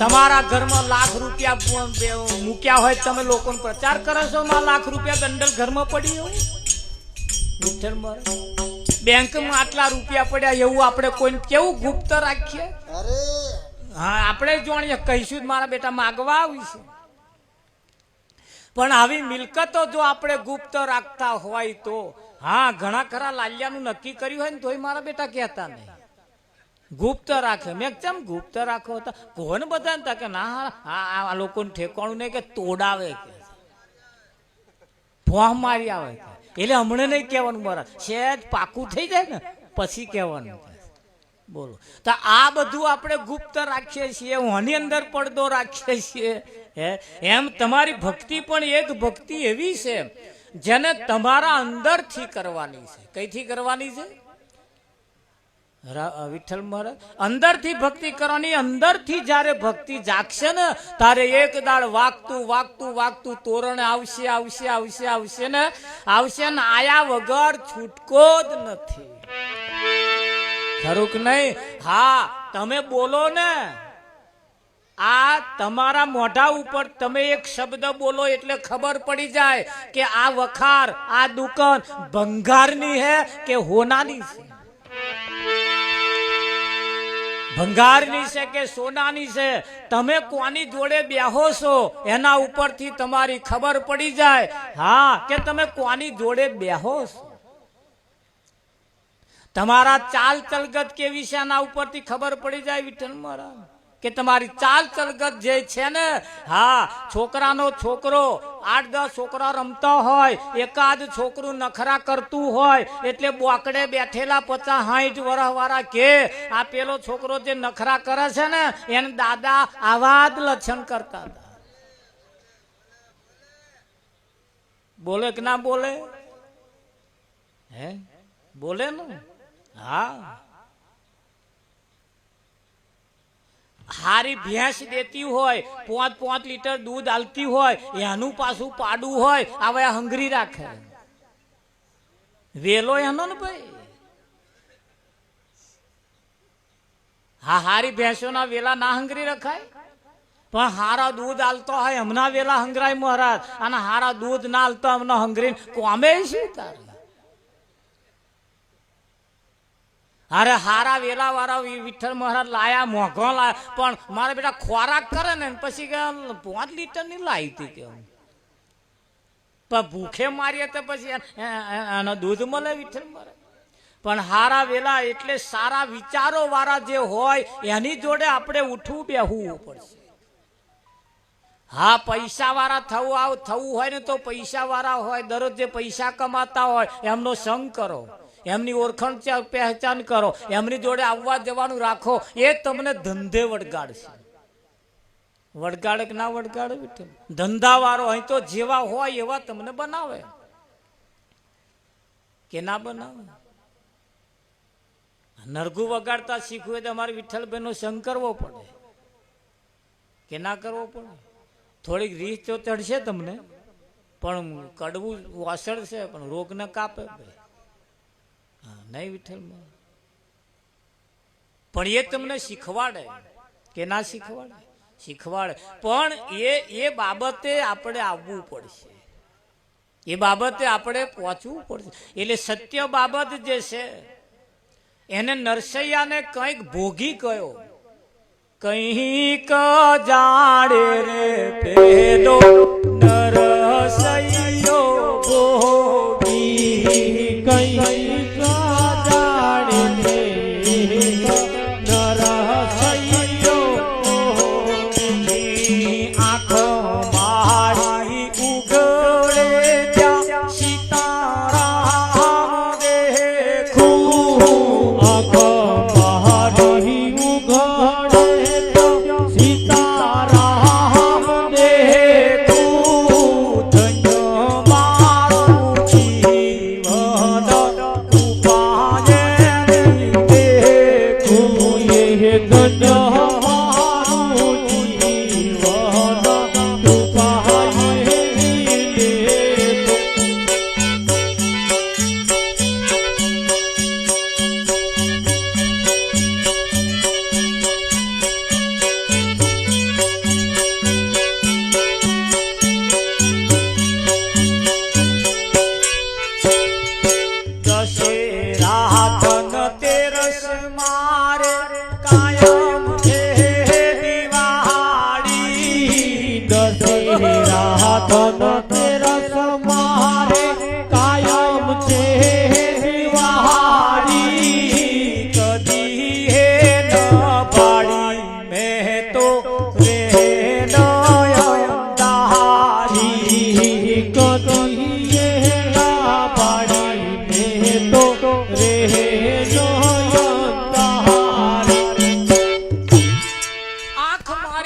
તમારા ઘરમાં લાખ રૂપિયા મૂક્યા હોય, તમે લોકોને પ્રચાર કરો છો માં લાખ રૂપિયા દંડલ ઘરમાં પડી હોય. બેંકમાં આટલા રૂપિયા પડ્યા એવું આપણે કોઈને કેવું ગુપ્ત રાખીએ? હા, આપણે જોણીએ કહીશું મારા બેટા માગવા આવીશું. પણ આવી મિલકતો જો આપણે ગુપ્ત રાખતા હોય તો, હા, ઘણા ખરા લાલિયાનું નક્કી કર્યું હોય ને તોય મારા બેટા કહેતા નહીં, ગુપ્ત રાખે. મેં કેમ ગુપ્ત રાખો હતા? કોને બધા કે ના, આ લોકોને ઠેકાણું નહીં કે તોડાવે, કે ફોહ મારી આવે, એટલે હમણાં નહીં કહેવાનું, મારા શેજ પાકું થઈ જાય ને પછી કહેવાનું. બોલો, તો આ બધું આપણે ગુપ્ત રાખીએ છીએ, આની અંદર પડદો રાખીએ છીએ. એમ તમારી ભક્તિ પણ એક ભક્તિ એવી છે જેને તમારા અંદરથી કરવાની છે. કઈથી કરવાની છે? વિઠ્ઠલ મહારાજ અંદરથી ભક્તિ કરવાની. અંદરથી જ્યારે ભક્તિ જાગશે ને તારે એક દાડ વાગતું વાગતું વાગતું તોરણ આવશે આવશે આવશે આવશે ને આવશે ને આયા વગર છૂટકો જ નથી. ખરું કે નહીં? હા, તમે બોલો ને, આ તમારા મોઢા ઉપર તમે એક શબ્દ બોલો એટલે ખબર પડી જાય કે આ વખાર, આ દુકાન ભંગારની હે કે હોનાની છે, ભંગારની છે કે સોનાની છે. તમે કોની જોડે બેહો છો એના ઉપરથી તમારી ખબર પડી જાય, હા, કે તમે કોની જોડે બેહો છો. તમારા ચાલ ચલગત કેવી છે એના ઉપરથી ખબર પડી જાય વિઠ્ઠલ મહારાજ, કે તમારી ચાલ ચલગત જે છે ને, હા, છોકરાનો છોકરો 8-10 છોકરા રમતા હોય, એકાદ છોકરું નખરા કરતું હોય એટલે બોકડે બેઠેલા 50-60 વર્ષ વાળા કે આ પેલો છોકરો જે નખરા કરે છે ને એને દાદા આવા જ લક્ષણ કરતા હતા. બોલે કે ના બોલે? હે, બોલે ને? હા, હારી ભેંસ દેતી હોય, 5-5 લીટર દૂધ આલતી હોય, એનું પાછું પાડું હોય, હવે હંગરી રાખે. વેલો એનો ને ભાઈ. હા, હારી ભેંસોના વેલા ના હંગરી રખાય, પણ હારા દૂધ આલતો હોય હમણાં વેલા હંગરાય મહારાજ, અને હારા દૂધ ના આલતો હમણાં હંગરી કોમે શું તારે? અરે હારા વેલા વાળા વિઠ્ઠલ મહારાજ લાયા, મોઘો લાયા, પણ મારા બેટા ખોરાક કરે ને પછી કે 5 લીટર ની લાવી હતી કે પણ ભૂખે મારીએ તો પછી એનો દૂધ મળે વિઠ્ઠલ મહારાજ. પણ હારા વેલા એટલે સારા વિચારો વાળા જે હોય એની જોડે આપણે ઉઠવું બેહવું પડશે. હા, પૈસા વાળા થવું હોય ને તો પૈસા વાળા હોય, દરરોજ જે પૈસા કમાતા હોય એમનો સંગ કરો, એમની ઓળખાણ પહેચાન કરો, એમની જોડે આવવા જવાનું રાખો, એ તમને ધંધે વળગાડશે. વળગાડે કે ના વળગાડે? ધંધા વાળો અહીં તો જેવા હોય એવા તમને બનાવે કે ના બનાવે? નરગું વગાડતા શીખવું તો અમારે વિઠ્ઠલભાઈનો સંગ કરવો પડે કે ના કરવો પડે? થોડીક રીત તો ચડશે તમને, પણ કડવું વાસળ છે પણ રોગ ને કાપે નહીં વિઠ્ઠલમાં. પણ એ તમને શીખવાડે કે ના શીખવાડે? શીખવાડે. પણ એ બાબતે આપણે આવવું પડશે, એ બાબતે આપણે પહોંચવું પડશે. એટલે સત્ય બાબત જે છે એને નરસૈયાને કંઈક ભોગી ગયો, કંઈક જાણે રે પેલો નરસૈયો ભોગી, કંઈક જાણે રે નરસૈયો ભોગી. આંખો મારી ઉગડે ત્યાં સીતારામ દેખું, આંખો મારી ઉગડે ત્યાં સીતારામ દેખું.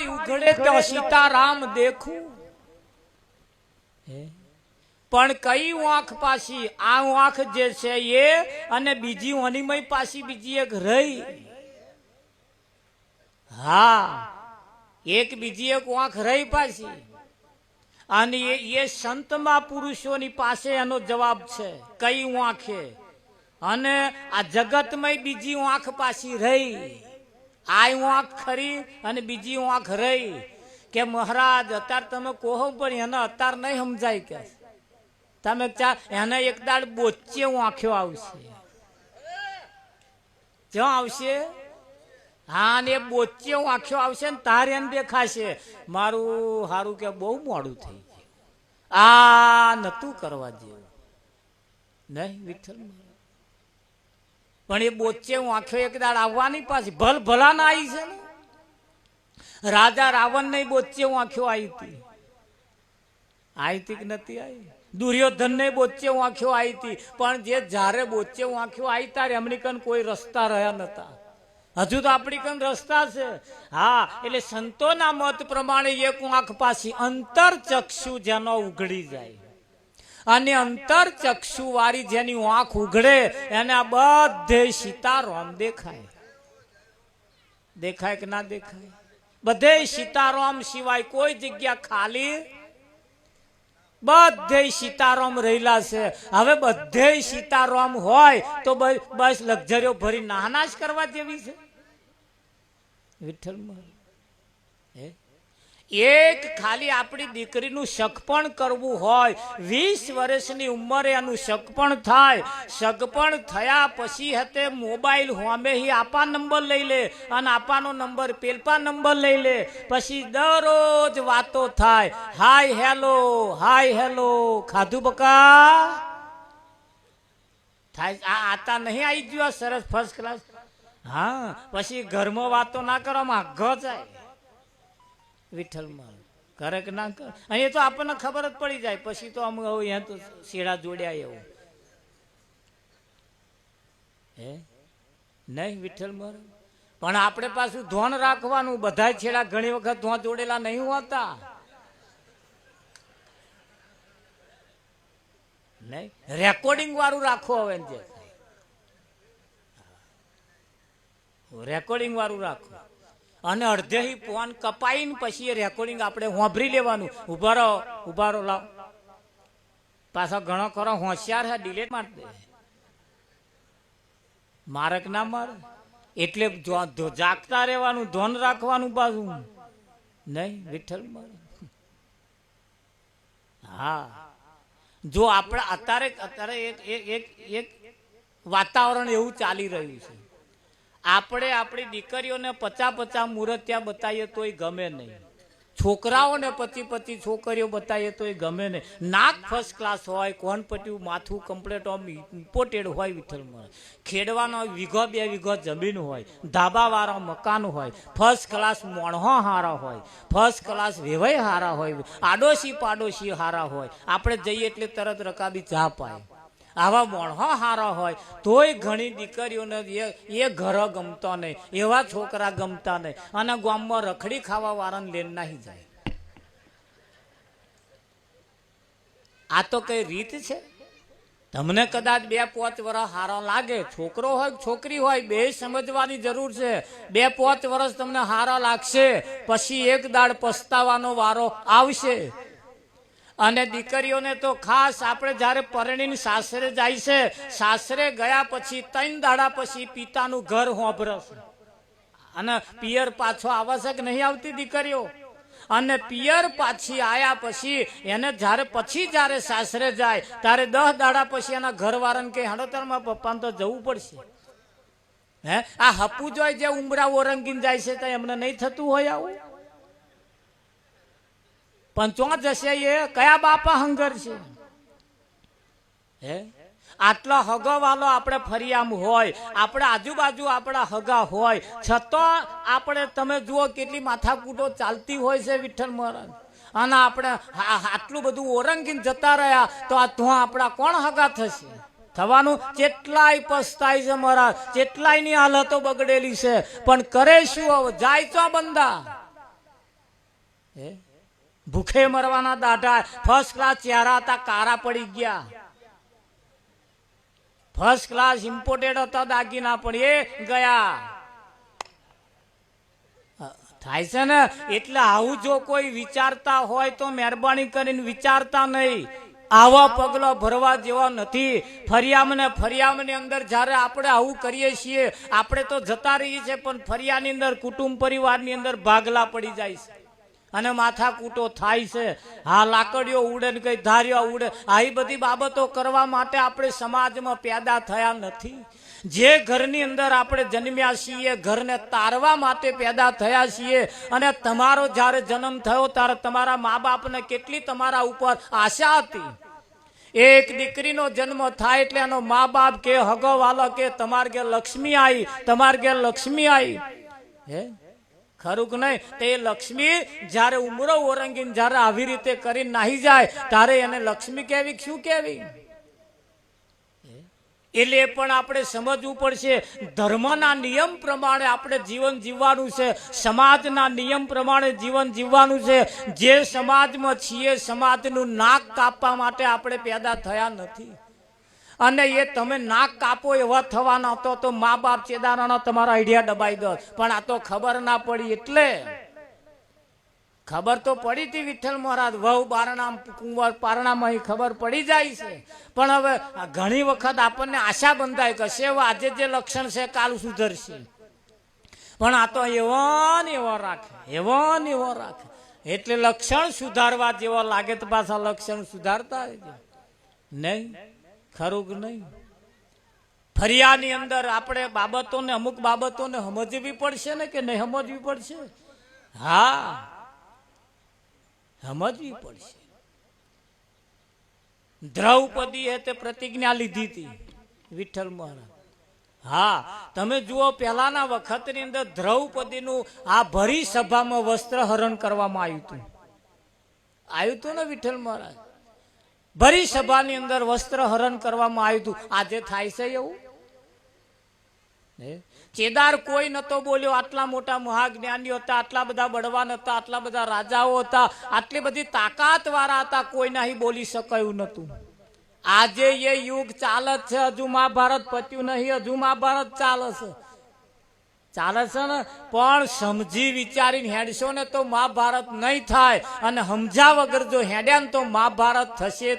ઉઘડે તો સીતારામ દેખું, પણ કઈ આંખ પાછી? આ આંખ જે છે એ અને બીજી અનિમય પાછી બીજી એક રહી. હા, એક બીજી એક આંખ રહી પાછી. અને એ સંતમાં પુરુષોની પાસે એનો જવાબ છે કઈ આંખે. અને આ જગતમાં બીજી આંખ પાછી રહી. આ આંખ ખરી અને બીજી આંખ રહી. કે મહારાજ અત્યારે તમે કહો પણ એને અત્યારે નહીં સમજાય. કે તમે એને એક દાડ બોચે આંખ્યો આવશે. ક્યાં આવશે? હા, ને બોચે આંખ્યો આવશે ને તારે એને દેખાશે મારું હારું કે બહુ મોડું થઈ ગયું, આ નતું કરવા જેવું નહીં વિઠ્ઠલ. પણ એ બોચે આંખ્યો એક દાડ આવવાની પાછી ભલ ભલા ના આવી છે ને. રાજા રાવણ ને બોચે આંખ્યો આવી હતી. આવી હતી કે નથી આવી? દુર્યોધન ને બોચે આંખ્યો આવી હતી. પણ જે જ્યારે બોચે આંખ્યો આવી ત્યારે એમની કન કોઈ રસ્તા રહ્યા નતા. હજુ તો આપણી કન રસ્તા છે. હા, એટલે સંતોના મત પ્રમાણે એક આંખ પાછી અંતર ચક્ષુ જેનો ઉઘડી જાય, અને અંતર ચક્ષુ વાળી જેની આંખ ઉઘડે એને આ બધે સીતારામ દેખાય. દેખાય કે ના દેખાય? બધે સીતારામ સિવાય કોઈ જગ્યા ખાલી, બધે સીતારામ રહેલા છે. હવે બધે સીતારામ હોય તો બસ લક્ઝરીઓ ભરી નાના જ કરવા જેવી છે વિઠ્ઠલમાં. એક ખાલી આપણી દીકરીનું સગપણ કરવું હોય, 20 વર્ષની ઉંમરે એનું સગપણ થાય. સગપણ થયા પછી હતે મોબાઈલ હોમે આપા નંબર લઈ લે અને આપાનો નંબર પેલપા નંબર લઈ લે. પછી દરરોજ વાતો થાય, હાય હેલો, હાય હેલો, ખાધું બકા થાય. આ આતા નહીં આવી ગયો સરસ ફર્સ્ટ ક્લાસ. હા, પછી ઘરમાં વાતો ના કરવામાં ઘ જાય વિઠ્ઠલમાં. કરે કે ના કરે અહીંયા તો આપણને ખબર જ પડી જાય. પછી તો અમે અહીંયા તો શેડા જોડ્યા એવું હે નહીં વિઠ્ઠલમાં. પણ આપણે પાછું ધોન રાખવાનું. બધા છેડા ઘણી વખત ધોન જોડેલા નહીં હોતા નહીં. રેકોર્ડિંગ વાળું રાખો. હવે જે રેકોર્ડિંગ વાળું રાખો. અને અડધે ફોન કપાઈને પછી એ રેકોર્ડિંગ આપણે હોંભરી લેવાનું. ઉભા રહો, ઉભા રહો, લાવ. પાછા ઘણો ખરો હોશિયાર છે, ડિલેટ મારી દે. મારક ના મારે. એટલે જાગતા રહેવાનું, ધોન રાખવાનું પાછું નહીં વિઠ્ઠલ મારે. હા, જો આપણે અત્યારે એક વાતાવરણ એવું ચાલી રહ્યું છે. આપણે આપણી દીકરીઓને 50 મૂર્ત્યા બતાવીએ તોય ગમે નહીં. છોકરાઓને 25 છોકરીઓ બતાવીએ તોય ગમે નહીં. નાક ફર્સ્ટ ક્લાસ હોય, કોણ પટ્યું, માથું કમ્પ્લેટ આમ ઇમ્પોર્ટેડ હોય વિઠ્ઠલમાં. ખેડવાનો વીઘો 2 વીઘો જમીન હોય, ધાબાવાળા મકાન હોય, ફર્સ્ટ ક્લાસ મોણહો હારા હોય, ફર્સ્ટ ક્લાસ વેવાય હારા હોય, આડોશી પાડોશી હારા હોય. આપણે જઈએ એટલે તરત રકાબી ચા પાય. આવા મોણહો હારા હોય તોય ઘણી દીકરીઓને એ ઘર ગમતો નહીં, એવા છોકરા ગમતા નહીં, અને ગામમાં રખડી ખાવા વાળાને લઈને નાહી જાય. આ તો કઈ રીત છે? તમને કદાચ 2-5 વર્ષ હારા લાગે, છોકરો હોય છોકરી હોય બે સમજવાની જરૂર છે. 2-5 વર્ષ તમને હારા લાગશે, પછી એક દાડ પસ્તાવાનો વારો આવશે. અને દીકરીઓને તો ખાસ આપણે જ્યારે પરણીને સાસરે જાય છે, સાસરે ગયા પછી 3 દાડા પછી પિતાનું ઘર હોંભરશે. અને પિયર પાછો આવે છે કે નહીં આવતી દીકરીઓ? અને પિયર પાછી આયા પછી એને જ્યારે સાસરે જાય ત્યારે 10 દાડા પછી એના ઘરવાળાને કે હડોતરમાં પપ્પાને તો જવું પડશે. હે, આ હપુ જોઈ જે ઉમરા ઓરંગીને જાય છે તો એમને નહીં થતું હોય આવું? પણ ચો જશે એ કયા બાપા હંગર છે? હે, આટલો હગો વાલો આપણે ફરિયામ હોય, આપણે આજુબાજુ આપણા હગા હોય, છતાં આપણે તમે જુઓ કેટલી માથાકૂટો ચાલતી હોય છે વિઠ્ઠલ મહારાજ. અને આપણે આટલું બધું ઓરંગીને જતા રહ્યા તો આ ધોં આપણા કોણ હગા થશે? થવાનું. કેટલાય પસ્તાય છે મહારાજ, કેટલાય ની હાલતો બગડેલી છે, પણ કરે શું? હવે જાય તો બંદા ભૂખે મરવાના દાઢા, ફર્સ્ટ ક્લાસ ચહેરા હતા, કારા પડી ગયા, ફર્સ્ટ ક્લાસ ઇમ્પોર્ટેડ હતા દાગીના, પણ એ ગયા. થાય છે ને. એટલે આવું જો કોઈ વિચારતા હોય તો મહેરબાની કરીને વિચારતા નહીં. આવા પગલા ભરવા જેવા નથી. ફરિયામની અંદર જ્યારે આપણે આવું કરીએ છીએ, આપણે તો જતા રહીએ છીએ, પણ ફરિયાની અંદર કુટુંબ પરિવારની અંદર ભાગલા પડી જાય છે અને માથા કૂટો થાય છે. હા, લાકડીઓ ઉડે ને કઈ ધાર્યો ઉડે. આવી બધી બાબતો કરવા માટે આપણે સમાજમાં પેદા થયા નથી. જે ઘરની અંદર આપણે જન્મ્યા છીએ, ઘરને તારવા માટે પેદા થયા છીએ. અને તમારો જ્યારે જન્મ થયો ત્યારે તમારા મા બાપને કેટલી તમારા ઉપર આશા હતી. એક દીકરીનો જન્મ થાય એટલે એનો મા બાપ કે હગો વાલો કે તમાર ઘેર લક્ષ્મી આવી, તમાર ઘેર લક્ષ્મી આવી. ખરું કે નહીં? તે લક્ષ્મી જ્યારે ઉમરો ઓરંગીને જ્યારે આવી રીતે કરી નાહી જાય ત્યારે એને લક્ષ્મી કેવી, શું કેવી? એટલે એ પણ આપણે સમજવું પડશે. ધર્મના નિયમ પ્રમાણે આપણે જીવન જીવવાનું છે, સમાજના નિયમ પ્રમાણે જીવન જીવવાનું છે. જે સમાજમાં છીએ, સમાજનું નાક કાપવા માટે આપણે પેદા થયા નથી. અને એ તમે નાક કાપો એવા થવાના તો મા બાપ ચેદારાના તમારા આઈડિયા દબાઈ દો. પણ આ તો ખબર ના પડી. એટલે ખબર તો પડી હતી વિઠ્ઠલ મહારાજ, વહુ બારણા કુંવર પારણામાં ખબર પડી જાય છે. પણ હવે ઘણી વખત આપણને આશા બંધાય કે છે આજે જે લક્ષણ છે કાલ સુધરશે. પણ આ તો એવો ને એવો રાખે, એવો ને એવો રાખે. એટલે લક્ષણ સુધારવા જેવો લાગે તો પાછા લક્ષણ સુધારતા નહીં. ખરું કે નહીં? ફરિયાની અંદર આપણે બાબતોને, અમુક બાબતોને સમજવી પડશે ને કે નહીં સમજવી પડશે? હા, સમજવી પડશે. દ્રૌપદી એ તે પ્રતિજ્ઞા લીધી હતી વિઠ્ઠલ મહારાજ. હા, તમે જુઓ પહેલાના વખતની અંદર દ્રૌપદીનું આ ભરી સભામાં વસ્ત્ર હરણ કરવામાં આવ્યું હતું ને વિઠ્ઠલ મહારાજ. ભરી સભાની અંદર વસ્ત્ર હરણ કરવામાં આવ્યું હતું. આજે થાય છે એવું? ચેદાર કોઈ નતો બોલ્યો. આટલા મોટા મહાજ્ઞાનીઓ હતા, આટલા બધા બળવાન હતા, આટલા બધા રાજાઓ હતા, આટલી બધી તાકાત વાળા હતા, કોઈ નહીં બોલી શકાયું નતું. આજે એ યુગ ચાલે છે. હજુ મહાભારત પત્યું નહીં, હજુ મહાભારત ચાલે છે ને. પણ સમજી વિચારીને હેડશો ને તો મહાભારત નહીં થાય. અને સમજા વગર જો હેડ્યા ને તો મહાભારત થશે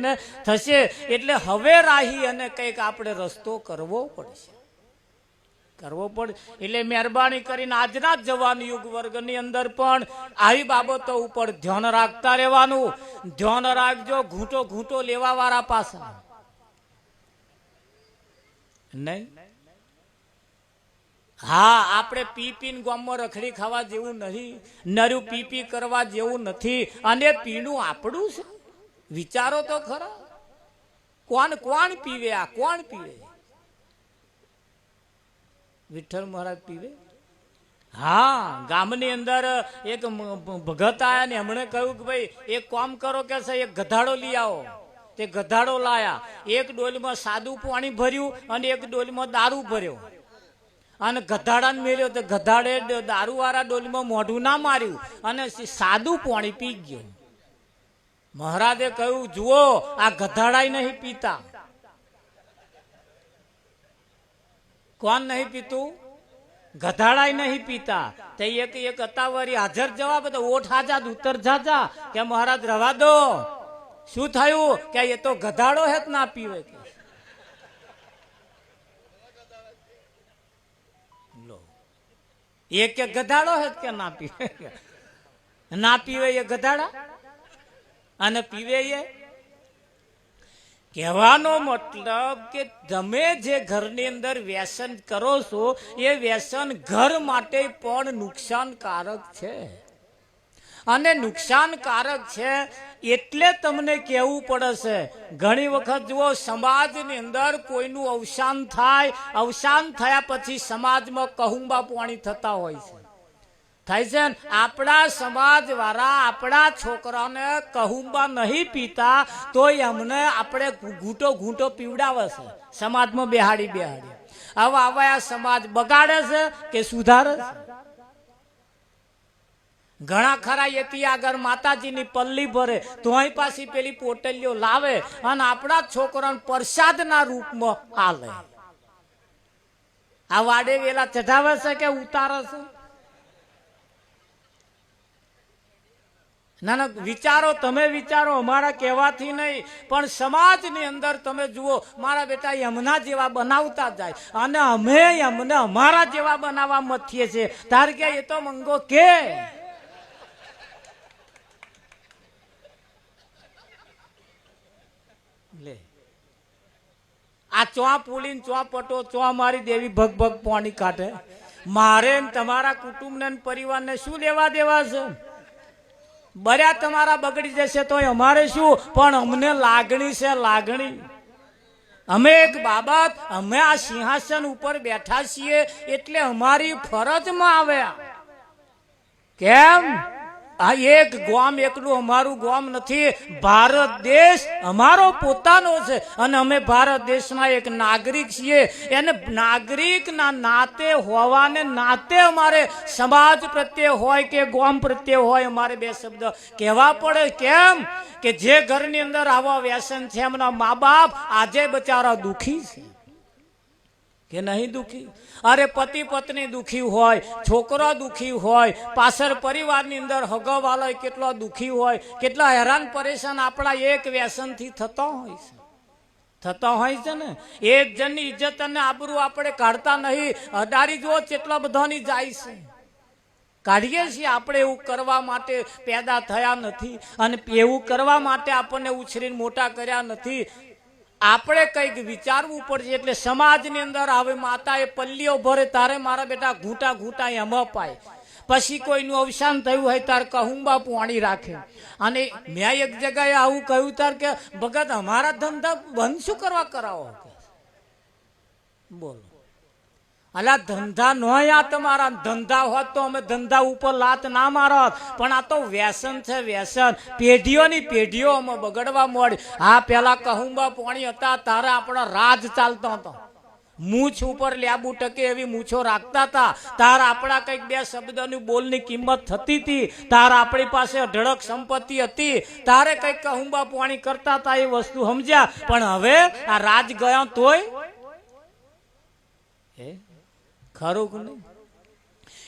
ને થશે. એટલે હવે રાહી અને કંઈક આપણે રસ્તો કરવો પડશે. એટલે મહેરબાની કરીને આજના જવાન યુગ વર્ગની અંદર પણ આવી બાબતો ઉપર ધ્યાન રાખતા રહેવાનું. ધ્યાન રાખજો. ઘૂંટો લેવા વાળા પાછા નહીં. હા, આપણે પીને ગામમાં રખડી ખાવા જેવું નહીં, નરું પી કરવા જેવું નથી. અને પીણું આપણું છે. વિચારો તો ખરા. કોણ પીવે? આ કોણ પીવે? વિઠ્ઠલ મહારાજ પીવે. હા, ગામની અંદર એક ભગત આયા ને એમણે કહ્યું કે ભાઈ એક કામ કરો કે છે, એક ગધાડો લઈ આવો. તે ગધાડો લાયા. એક ડોલમાં સાદું પાણી ભર્યું અને એક ડોલમાં દારૂ ભર્યો અને ગધાડાને મેલ્યો. તો ગધાડે દારૂ વાળા ડોલમાં મોઢું ના માર્યું અને સાદું પાણી પી ગયો. મહારાજે કહ્યું, જુઓ આ ગધાડાય નહીં પીતા. કોણ નહીં પીતું? ગધાડાય નહીં પીતા. તે એક અતાવરી હાજર જવાબ હતો, ઓઠ હાજા ઉત્તર જાજા કે મહારાજ રવા દો. શું થયું? કે એ તો ગધાડો હે ના પીવે. એ કે ગધાડો હે કે ના પીવે? ના પીવે એ ગધાડા અને પીવે એ. કહેવાનો મતલબ કે તમે જે ઘરની અંદર વ્યસન કરો છો એ વ્યસન ઘર માટે પણ નુકસાનકારક છે. અને નુકસાનકારક છે એટલે તમને કહેવું પડે છે. ઘણી વખત જુઓ સમાજની અંદર કોઈનું અવસાન થાય, અવસાન થયા પછી સમાજમાં કહુંબા પાણી થતા હોય છે. થાય છે ને? આપણા સમાજ વાળા આપણા છોકરાને કહુંબા નહીં પીતા તોય અમને આપણે ઘૂંટો પીવડાવે છે સમાજમાં બેહાડી. હવે આવા સમાજ બગાડે છે કે સુધારે છે? ઘણા ખરા એથી આગળ માતાજીની પલ્લી ભરે તોય પાછી પેલી પોટલીઓ લાવે અને આપણા છોકરાને પ્રસાદના રૂપમાં આલે. આ વાડે વેલા ચઢાવે છે કે ઉતારે છે? ના ના, વિચારો, તમે વિચારો, અમારા કહેવાથી નહીં, પણ સમાજની અંદર તમે જુઓ, મારા બેટા એમના જેવા બનાવતા જાય અને અમે એમને અમારા જેવા બનાવવા મથીએ છીએ. તાર કે એ તો મંગો કે લે આ ચો પુલીન ચો પટો ચો મારી દેવી ભગ ભગ પાણી કાઢે. મારે તમારા કુટુંબને પરિવારને શું લેવા દેવા છે? બર્યા તમારા બગડી જશે તો અમારે શું, પણ અમને લાગણી છે, લાગણી. અમે એક બાબત, અમે આ સિંહાસન ઉપર બેઠા છીએ એટલે અમારી ફરજમાં આવ્યા. કેમ? આ એક ગામ એકલું અમારું ગામ નથી, ભારત દેશ અમારો પોતાનો છે અને અમે ભારત દેશના એક નાગરિક છીએ. એને નાગરિકના નાતે હોવાને નાતે અમારે સમાજ પ્રત્યે હોય કે ગામ પ્રત્યે હોય અમારે બે શબ્દ કહેવા પડે. કેમ કે જે ઘરની અંદર આવા વ્યસન છે એમના મા બાપ આજે બચારા દુખી છે કે નહીં દુખી? અરે પતિ પત્ની દુખી હોય, છોકરો દુખી હોય, પાછળ પરિવારની અંદર હગવાલો કેટલો દુખી હોય, કેટલા હેરાન પરેશાન આપણા એક વ્યસનથી થતો હોય છે ને. એક જણની ઇજ્જત અને આબરૂ આપણે કાઢતા નહીં, અડારી જુઓ કેટલા બધાની જાય છે. કાઢીએ છીએ આપણે. એવું કરવા માટે પેદા થયા નથી અને એવું કરવા માટે આપણને ઉછરીને મોટા કર્યા નથી. આપણે કંઈક વિચારવું પડશે. એટલે સમાજની અંદર હવે માતાએ પલ્લીઓ ભરે તારે મારા બેટા ઘૂંટા ઘૂંટા એમ અપાય. પછી કોઈનું અવસાન થયું હોય તાર કહુંબા પાણી રાખે. અને મેં એક જગ્યાએ આવું કહ્યું તાર કે ભગત અમારા ધંધા બંધ શું કરવા કરાવો? બોલો, અલા ધંધા નો આ તમારા ધંધા હોત તો અમે ધંધા ઉપર લાત ના મારત, પણ આ તો વ્યસન છે, વ્યસન. પેઢીઓની પેઢીઓ અમે બગડવા મળી. હા, પેલા કહુંબા પાણી હતા તારે આપણો રાજ ચાલતો હતો. મૂછ ઉપર લેબુ ટકે એવી મૂછો રાખતા હતા. તાર આપણા કંઈક બે શબ્દની બોલની કિંમત થતી હતી. તાર આપણી પાસે અઢળક સંપત્તિ હતી. તારે કંઈક કહુંબા પાણી કરતા હતા, એ વસ્તુ સમજ્યા. પણ હવે આ રાજ ગયા તોય ખરું કે નહીં?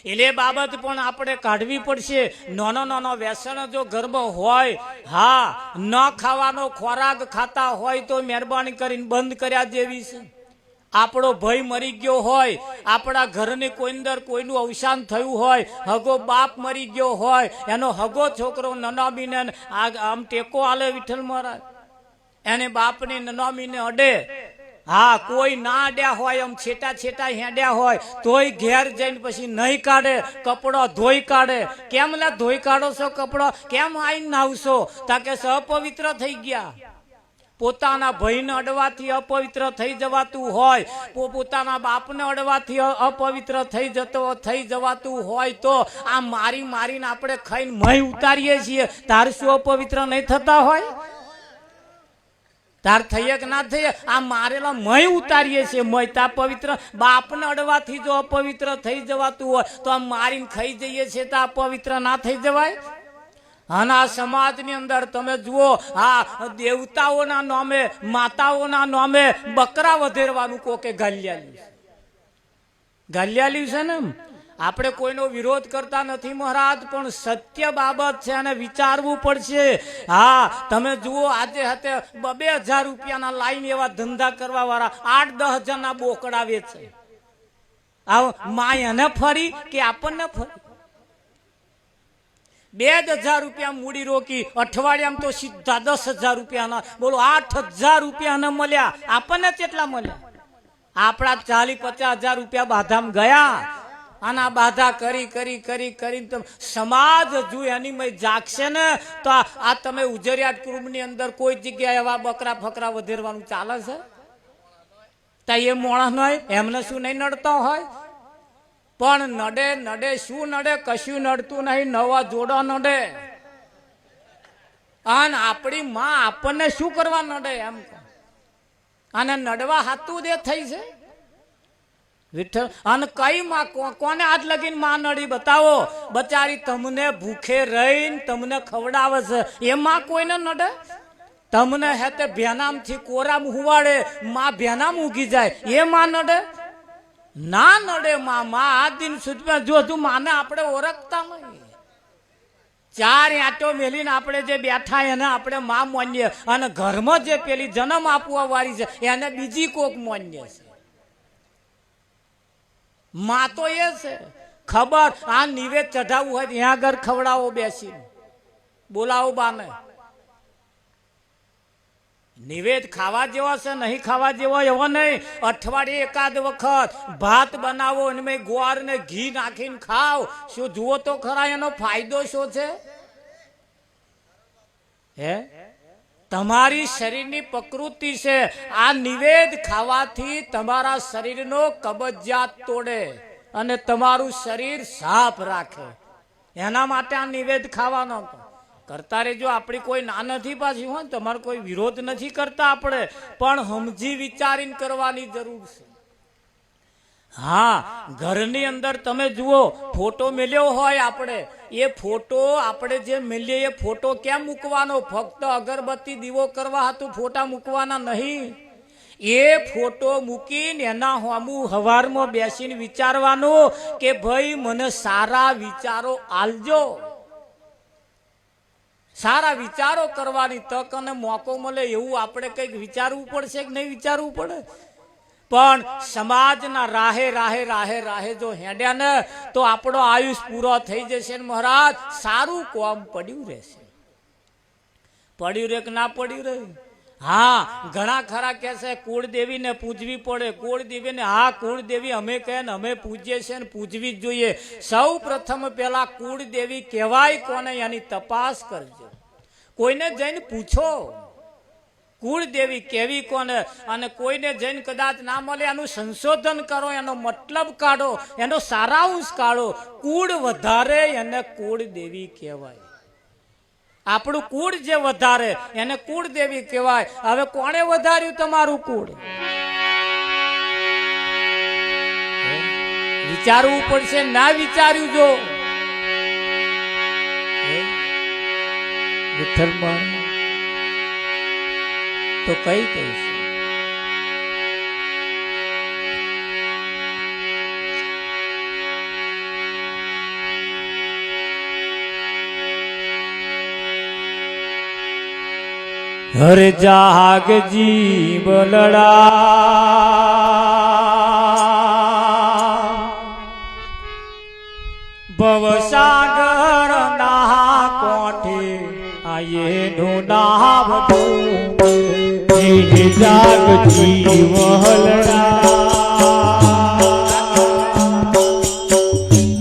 એટલે બાબત પણ આપણે કાઢવી પડશે. નાનો નાનો વ્યસન જો ઘરમાં હોય, હા, ન ખાવાનો ખોરાક ખાતા હોય તો મહેરબાની કરીને બંધ કર્યા જેવી છે. આપણો ભય મરી ગયો હોય, આપણા ઘરની કોઈ અંદર કોઈનું અવસાન થયું હોય, હગો બાપ મરી ગયો હોય, એનો હગો છોકરો નનામીને આમ ટેકો આલે વિઠ્ઠલ મહારાજ, એને બાપની નનામીને અડે. હા, કોઈ ના અડ્યા હોય, આમ છેટા છેટા હેડ્યા હોય તોય ઘેર જઈને પછી નહીં કાઢે, કપડો ધોઈ કાઢે. કેમ લે ધોઈ કાઢો છો કપડો? કેમ આઈને નાવશો? તાકે અપવિત્ર થઈ ગયા. પોતાના ભાઈને અડવાથી અપવિત્ર થઈ જવાતું હોય, પોતાના બાપને અડવાથી અપવિત્ર થઈ જવાતું હોય તો આ મારી મારીને આપણે ખાઈને મય ઉતારીએ છીએ. તાર શું અપવિત્ર નહીં થતા હોય? તાર થઈએ કે ના થઈએ? આ મારેલા મય ઉતારીએ છીએ. મય તા પવિત્ર. બાપને અડવાથી જો અપવિત્ર થઈ જવાતું હોય તો આ મારીને ખાઈ જઈએ છીએ તો અપવિત્ર ના થઈ જવાય? અને આ સમાજની અંદર તમે જુઓ, આ દેવતાઓના નામે, માતાઓના નામે બકરા વધેરવાનું કોકે ગાલ્યાલ્યું છે ને. આપણે કોઈનો વિરોધ કરતા નથી મહારાજ, પણ સત્ય બાબત છે અને વિચારવું પડશે. હા, તમે જુઓ આજે હતે 2,000 રૂપિયાના લાઈન એવા ધંધા કરવા વાળા 8-10 ના બોકડા વેચે. આ માય એને ફરી કે આપણને ફરી? 2,000 રૂપિયા મૂડી રોકી અઠવાડિયામાં તો સીધા 10,000 રૂપિયાના, બોલો 8,000 રૂપિયાના મળ્યા. આપણને કેટલા મળ્યા? આપણા 40-50,000 રૂપિયા બાધામાં ગયા. અને આ બાધા કરી કરી કરી કરીને સમાજ જો એની મય જાગશે ને તો આ તમે ઉજરિયાટ કુટુંબની અંદર કોઈ જગ્યાએ એવા બકરા ફકરા વધેરવાનું ચાલે છે? તો એ મોણસ હોય એમને શું નહીં નડતો હોય? પણ નડે શું નડે? કશું નડતું નહીં. નવા જોડો નડે. અને આપણી માં આપણને શું કરવા નડે એમ? અને નડવા હાથું દે થઈ છે. વિઠ્ઠલ અને કઈ માં કોને હાથ લગીને માં નડી બતાવો? બચારી તમને ભૂખે રહીને તમને ખવડાવે છે એ માં કોઈને નડે? તમને હે તે ભેનામથી કોરામ હુવાડે માં ભેનામ ઉગી જાય એ માં નડે? ના નડે માં. આ દિન સુધી જો તું માને આપણે ઓળખતા નહીં. ચાર આંટો મેલીને આપણે જે બેઠા એને આપણે માં માનીએ અને ઘરમાં જે પેલી જન્મ આપવા વાળી છે એને બીજી કોક માન્ય છે. માં તો એ છે ખબર આ નિવેદ ચઢાવવું હોય ત્યાં આગળ ખવડાવો બેસીને બોલાવો બાને. નિવેદ ખાવા જેવા છે નહીં ખાવા જેવા એવો નહીં. અઠવાડિયે એકાદ વખત ભાત બનાવો અને મેં ગોળ ને ઘી નાખીને ખાવ. શું જુઓ તો ખરા એનો ફાયદો શું છે? હે તમારી શરીરની પ્રકૃતિ છે. આ નિવેદ ખાવાથી તમારા શરીરનો કબજિયાત તોડે અને તમારું શરીર સાફ રાખે. એના માટે આ નિવેદ ખાવાનો કરતા રહેજો. આપણી કોઈ ના નથી પાછી હોય તમારો કોઈ વિરોધ નથી કરતા આપણે, પણ સમજી વિચારીને કરવાની જરૂર છે. હા, ઘરની અંદર તમે જુઓ ફોટો મેલ્યો હોય આપણે, એ ફોટો આપણે જે મેલીએ એ ફોટો કેમ મૂકવાનો? ફક્ત અગરબત્તી દીવો કરવા હતું ફોટા મૂકવાના નહીં. એ ફોટો મૂકીને એના સામું હવારમાં બેસીને વિચારવાનું કે ભાઈ મને સારા વિચારો આલજો. સારા વિચારો કરવાની તક અને મોકો મળે એવું આપણે કંઈક વિચારવું પડશે કે નહીં વિચારવું પડે? પણ સમાજના રાહે રાહે રાહે રાહે જો હેડ્યા ને તો આપણો આયુષ પૂરો થઈ જશે ને મહારાજ સારું કોમ પડ્યું રહેશે. પડ્યું રે કે ના પડ્યું રે? હા, ઘણા ખરા કહે છે કુળદેવીને પૂજવી પડે. કુળદેવીને હા કુળદેવી અમે કહે ને અમે પૂજીએ છીએ ને પૂજવી જ જોઈએ. સૌ પ્રથમ પેલા કુળદેવી કહેવાય કોને એની તપાસ કરજો. કોઈને જઈને પૂછો કુળદેવી કેવી કોને, અને કોઈને જઈને કદાચ ના મળે એનું સંશોધન કરો, એનો મતલબ કાઢો, એનો સારાંશ કાઢો. કુળ વધારે એને કુળદેવી કહેવાય. આપણું કુળ જે વધારે એને કુળદેવી કહેવાય. હવે કોણે વધાર્યું તમારું કુળ? વિચારવું પડશે. ના વિચાર્યું જો વિઠ્ઠલ તો કઈ કહીશ? હર જાગ જીવ લડા ભવસાગર ના કોઠે આયેનું નામ જાગ જીવ લડા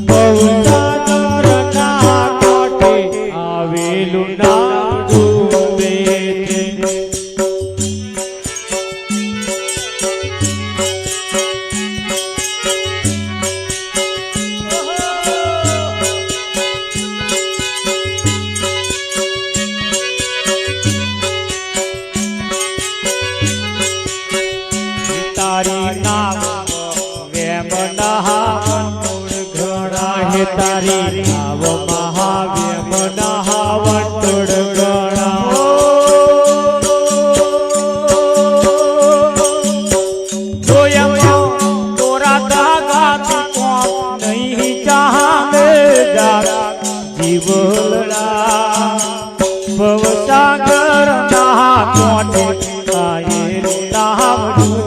ભવસાગર ના કોઠે આવેલું નામ તારી નાવ મહાવ્યમ નહાવટોડ ગણા તોરા દાગાથી કોમ નહીં ચાહે જીવડા ભવસાગર ના કોઠે આયે નાવડું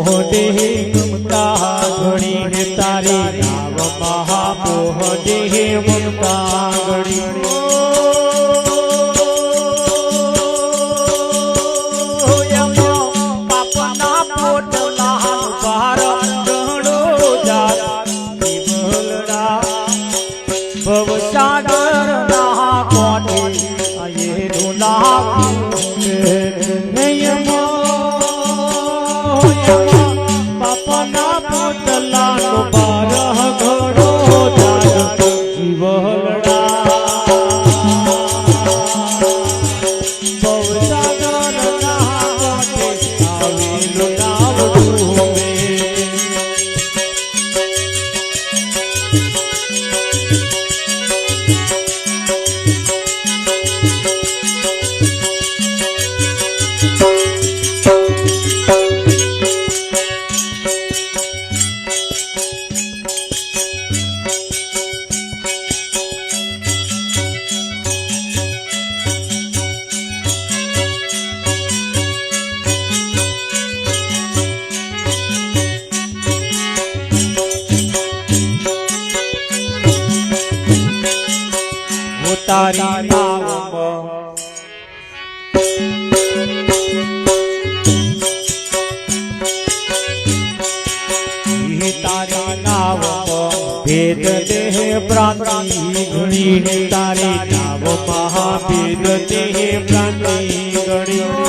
મોહદે મમતા ઘણી હે તારી નાવ મહામોહદે મમતા ઘણી પાપના પોટલા ભાર ઘણો જાત વિમલડા ભવસાગર ના કોટે આયે રૂલા બાપાના પોટલાનો બારહ ઘણો જાત જીવલડા ભવસાગરના કાંઠે આવેલું નાવડું મેં. તારી નાવમાં તારી નાવમાં ભેદ દેહ પ્રાંતિ ઘણી તારી નાવમાં ભેદ દેહ પ્રાંતિ ઘણી